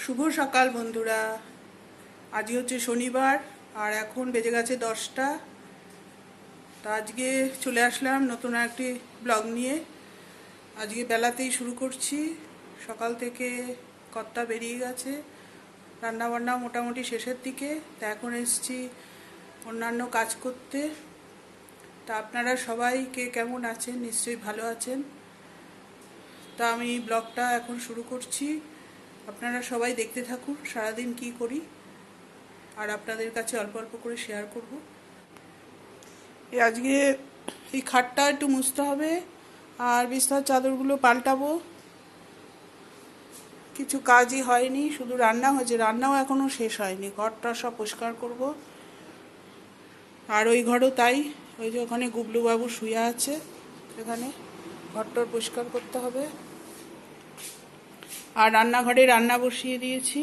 শুভ সকাল বন্ধুরা। আজই হচ্ছে শনিবার আর এখন বেজে গেছে 10টা। তা আজকে চলে আসলাম নতুন একটি ব্লগ নিয়ে। আজকে বেলাতেই শুরু করছি, সকাল থেকে কর্তা বেরিয়ে গেছে, রান্নাবান্না মোটামুটি শেষের দিকে। তা এখন এসেছি অন্যান্য কাজ করতে। তা আপনারা সবাই কে কেমন আছেন, নিশ্চয়ই ভালো আছেন। তা আমি ব্লগটা এখন শুরু করছি, আপনারা সবাই দেখতে থাকুন সারাদিন কি করি, আর আপনাদের কাছে অল্প অল্প করে শেয়ার করব। আজকে এই খাটটা একটু মুছতে হবে আর বিছানার চাদরগুলো পাল্টাবো। কিছু কাজই হয়নি, শুধু রান্না হয়েছে, রান্নাও এখনও শেষ হয়নি। ঘরটা সব পরিষ্কার করব। আর ওই ঘরও তাই, ওই যে ওখানে গুবলুবাবু শুয়ে আছে, এখানে ঘরটার পরিষ্কার করতে হবে। আর রান্নাঘরে রান্না বসিয়ে দিয়েছি।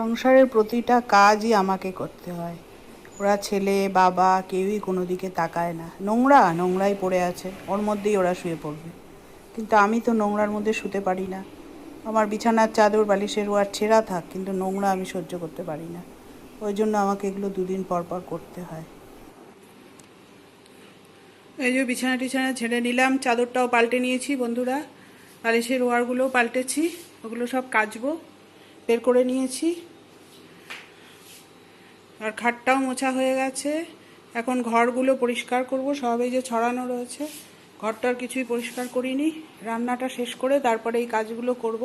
সংসারের প্রতিটা কাজই আমাকে করতে হয়। ওরা ছেলে বাবা কেউই কোনো দিকে তাকায় না। নোংরাই পড়ে আছে, ওর মধ্যেই ওরা শুয়ে পড়বে। কিন্তু আমি তো নোংরার মধ্যে শুতে পারি না। আমার বিছানার চাদর বালিশের ওয়ার ছেঁড়া থাক, কিন্তু নোংরা আমি সহ্য করতে পারি না। ওই জন্য আমাকে এগুলো দুদিন পর পর করতে হয়। এই যে বিছানা টিছানা ছেড়ে নিলাম, চাদরটাও পাল্টে নিয়েছি বন্ধুরা, বালিশের ওয়ারগুলোও পাল্টেছি, ওগুলো সব কাচবো, বের করে নিয়েছি। আর খাটটাও মোছা হয়ে গেছে। এখন ঘরগুলো পরিষ্কার করব, সব এই যে ছড়ানো রয়েছে, ঘরটার কিছুই পরিষ্কার করিনি। রান্নাটা শেষ করে তারপরে এই কাজগুলো করব।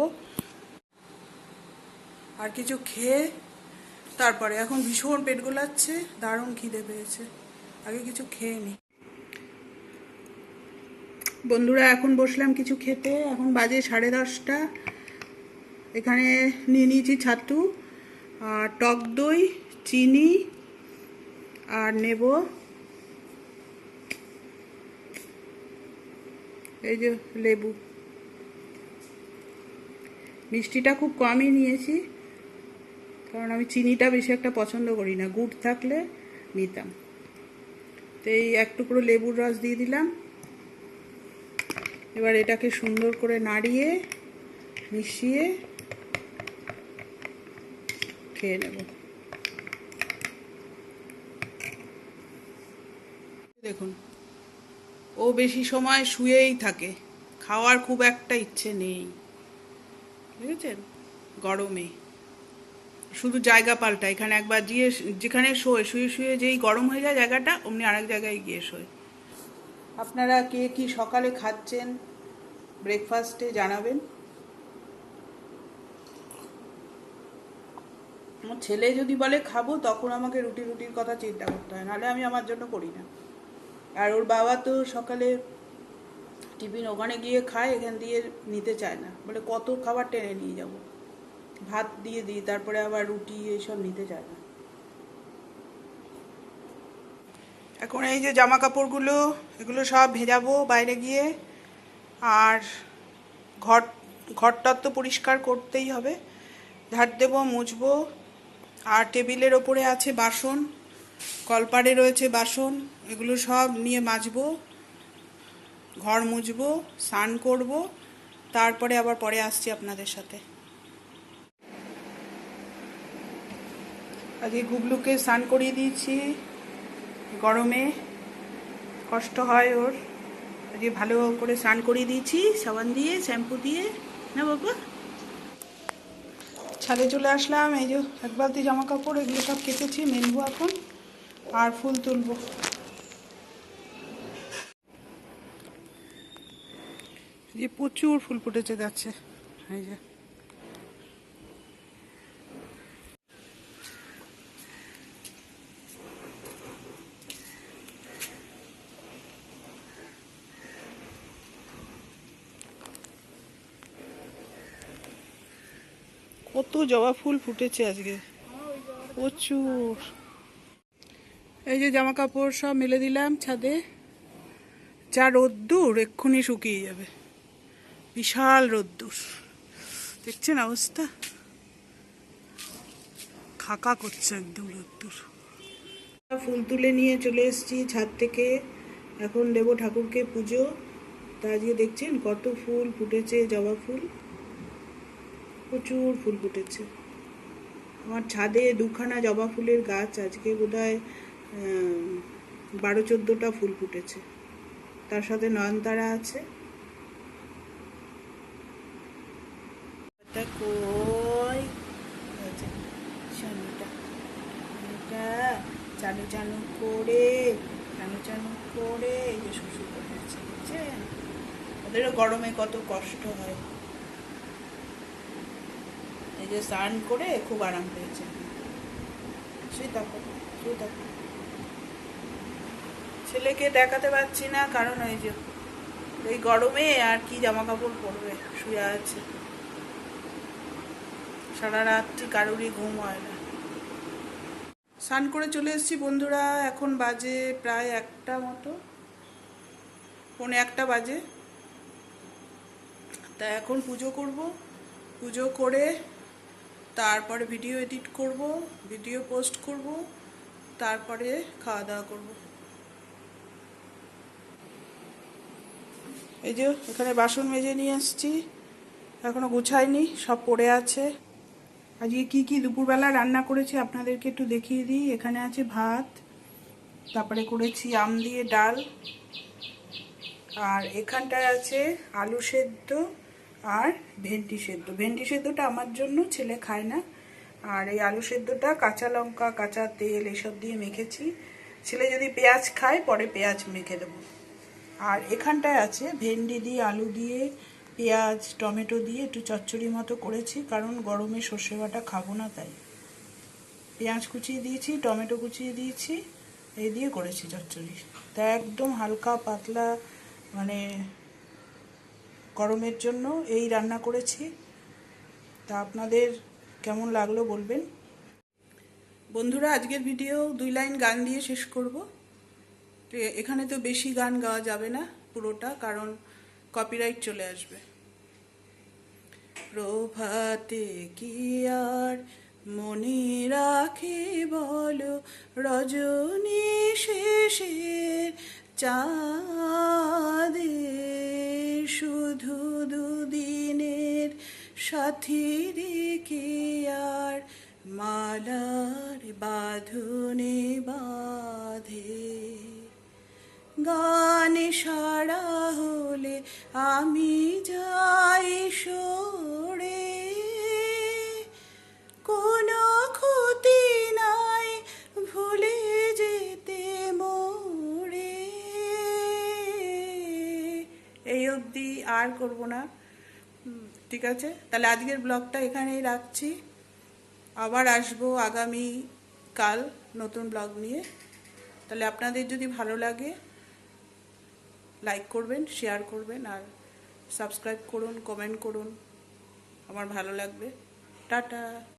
আর কিছু খেয়ে তারপরে, এখন ভীষণ পেট গোলাচ্ছে, দারুণ খিদে পেয়েছে, আগে কিছু খেয়ে নিই। বন্ধুরা এখন বসলাম কিছু খেতে, এখন বাজে 10:30। এখানে নিয়ে নিয়েছি ছাতু আর টক দই, চিনি আর নেব এই যে লেবু। মিষ্টিটা খুব কমই নিয়েছি, কারণ আমি চিনিটা বেশি একটা পছন্দ করি না, গুড় থাকলে নিতাম। তো এই এক টুকরো লেবুর রস দিয়ে দিলাম। এবার এটাকে সুন্দর করে নাড়িয়ে মিশিয়ে খেয়ে নেব। দেখুন, ও বেশি সময় শুয়েই থাকে, খাওয়ার খুব একটা ইচ্ছে নেই, বুঝেছেন? গরমে শুধু জায়গা পাল্টা, এখানে একবার গিয়ে যেখানে শুয়ে শুয়ে যেই গরম হয়ে যায় জায়গাটা, অমনি আরেক জায়গায় গিয়ে শোয়। আপনারা কে কি সকালে খাচ্ছেন ব্রেকফাস্টে জানাবেন। আমার ছেলে যদি বলে খাবো, তখন আমাকে রুটির কথা চিন্তা করতে হয়, নাহলে আমি আমার জন্য করি না। আর ওর বাবা তো সকালে টিফিন ওখানে গিয়ে খায়, এখান দিয়ে নিতে চায় না, বলে কত খাবার টেনে নিয়ে যাব। ভাত দিয়ে দিই, তারপরে আবার রুটি এইসব নিতে চায় না। এখন এই যে জামা কাপড়গুলো, এগুলো সব ভেজাবো বাইরে গিয়ে। আর ঘরটা তো পরিষ্কার করতেই হবে, ঝাড় দেবো, মুছবো। আর টেবিলের ওপরে আছে বাসন, কলপাড়ে রয়েছে বাসন, এগুলো সব নিয়ে মাজবো, ঘর মুছবো, স্নান করব, তারপরে আবার পরে আসছি আপনাদের সাথে। আজকে গুবলুকে স্নান করিয়ে দিয়েছি, গরমে কষ্ট হয় ওর, আজকে ভালো করে স্নান করিয়ে দিয়েছি সাবান দিয়ে, শ্যাম্পু দিয়ে। না বাবা, ছাদে চলে আসলাম, এই যে এক বালতি জামা কাপড়, এগুলো সব কেটেছি, মেলবো এখন আর ফুল তুলবো। যে প্রচুর ফুল ফুটেছে গাছে, এই যে কত জবা ফুল ফুটেছে আজকে, প্রচুর। এই যে জামা কাপড় সব মেলে দিলাম ছাদে, যা রোদ্দুর এক্ষুনি শুকিয়ে যাবে, বিশাল রোদ্দুর, দেখছেন অবস্থা, খাকা করছে একদম রোদ্দুর। ফুল তুলে নিয়ে চলে এসেছি ছাদ থেকে, এখন দেবো ঠাকুরকে পুজো। তা আজকে দেখছেন কত ফুল ফুটেছে, জবা ফুল, প্রচুর ফুল ফুটেছে আমার ছাদে। দুখানা জবা ফুলের গাছ, আজকে বোধহয় 12-14টা ফুল ফুটেছে, তার সাথে নয়নতারা আছে। কই শনিটা, চানু চানু করে, চানু চানু করে এই যে শুশু করেছে, বুঝছেন? ওদেরও গরমে কত কষ্ট হয়। এই যে স্নান করে খুব আরাম পেয়েছে। শুয়ে থাকো, শুয়ে থাকো। ছেলেকে দেখাতে পারছি না, কারণ ওই যে এই গরমে আর কি জামা কাপড় পরবে, শুয়ে আছে। সারা রাত্রি কারোরই ঘুম হয় না। স্নান করে চলে এসেছি বন্ধুরা, এখন বাজে প্রায় 1টা মতো, 1:45 বাজে। তা এখন পুজো করব, পুজো করে তারপরে ভিডিও এডিট করব, ভিডিও পোস্ট করব, তারপরে খাওয়া দাওয়া করব। এই যে এখানে বাসন মেজে নিয়ে এসেছি, এখনো গুছাইনি, সব পড়ে আছে। আজকে কি কি দুপুরবেলা রান্না করেছি আপনাদেরকে একটু দেখিয়ে দিই। এখানে আছে ভাত, তারপরে করেছি আম দিয়ে ডাল, আর এখানটায় আছে আলু সেদ্ধ আর ভেন্ডি সেদ্ধ। ভেন্ডি সেদ্ধটা আমার জন্য, ছেলে খায় না। আর এই আলু সেদ্ধটা কাঁচা লঙ্কা, কাঁচা তেল এসব দিয়ে মেখেছি, ছেলে যদি পেঁয়াজ খায় পরে পেঁয়াজ মেখে দেবো। আর এখানটায় আছে ভেন্ডি দিয়ে, আলু দিয়ে, পেঁয়াজ টমেটো দিয়ে একটু চচ্চড়ি মতো করেছি, কারণ গরমে সর্ষে বাটা খাবো না, তাই পেঁয়াজ কুচিয়ে দিয়েছি, টমেটো কুচিয়ে দিয়েছি, এই দিয়ে করেছি চচ্চড়ি। তা একদম হালকা পাতলা, মানে গরমের জন্য এই রান্না করেছি। তা আপনাদের কেমন লাগলো বলবেন বন্ধুরা। আজকের ভিডিও 2 লাইন গান দিয়ে শেষ করব। এখানে তো বেশি গান গাওয়া যাবে না পুরোটা, কারণ কপিরাইট চলে আসবে। প্রভাতে কি আর মনে রাখে বলো, রজনী শেষের চাঁদে, শুধু দুদিনের সাথী রেখে আর মালার বাঁধনে বাঁধে। গানে সারা হলে আমি যাই সরে, কোনো ক্ষতি নাই ভুলে যেতে মোরে। এই অবধি আর করব না, ঠিক আছে? তাহলে আজকের ব্লগটা এখানেই রাখছি, আবার আসবো আগামী কাল নতুন ব্লগ নিয়ে। তাহলে আপনাদের যদি ভালো লাগে লাইক করবেন, শেয়ার করবেন, আর সাবস্ক্রাইব করুন, কমেন্ট করুন, আমার ভালো লাগবে। টাটা।